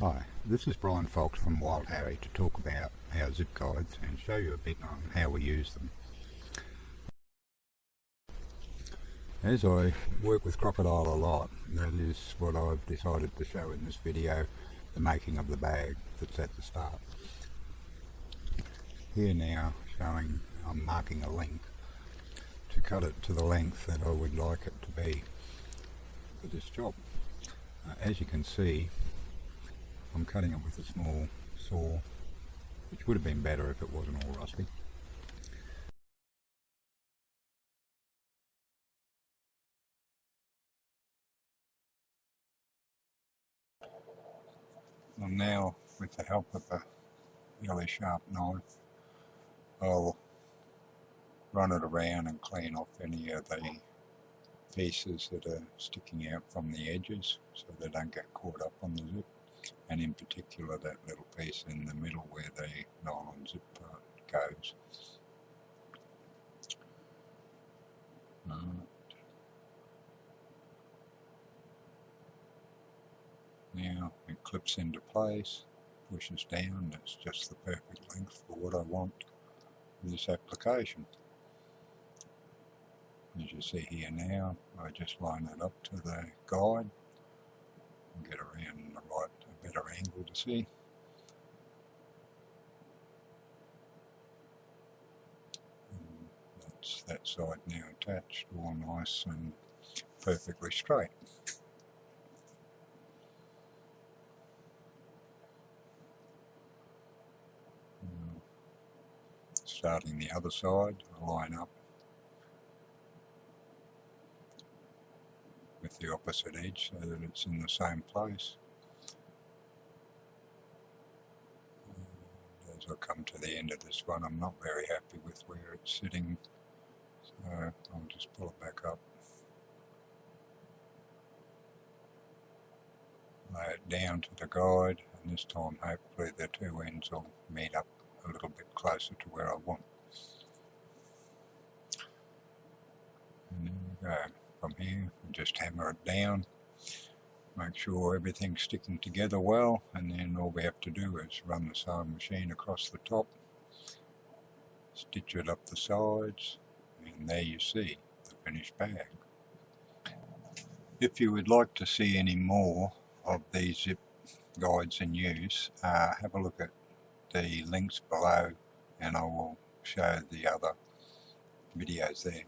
Hi, this is Brian Fox from Wild Harry to talk about our zip guides and show you a bit on how we use them. As I work with crocodile a lot, that is what I've decided to show in this video, the making of the bag that's at the start. Here now showing I'm marking a length to cut it to the length that I would like it to be for this job. As you can see, I'm cutting it with a small saw, which would have been better if it wasn't all rusty. And now, with the help of a really sharp knife, I'll run it around and clean off any of the pieces that are sticking out from the edges so they don't get caught up on the zip. And in particular that little piece in the middle where the nylon zip part goes. Now it clips into place, pushes down, that's just the perfect length for what I want for this application. As you see here now, I just line it up to the guide and get around in a better angle to see. And that's that side now attached, all nice and perfectly straight. Starting the other side, I line up with the opposite edge so that it's in the same place. And as I come to the end of this one, I'm not very happy with where it's sitting, so I'll just pull it back up, lay it down to the guide, and this time hopefully the two ends will meet up a little bit closer to where I want. And there we go. From here, we just hammer it down, make sure everything's sticking together well, and then all we have to do is run the sewing machine across the top, stitch it up the sides, and there you see the finished bag. If you would like to see any more of these zip guides in use, have a look at the links below and I will show the other videos there.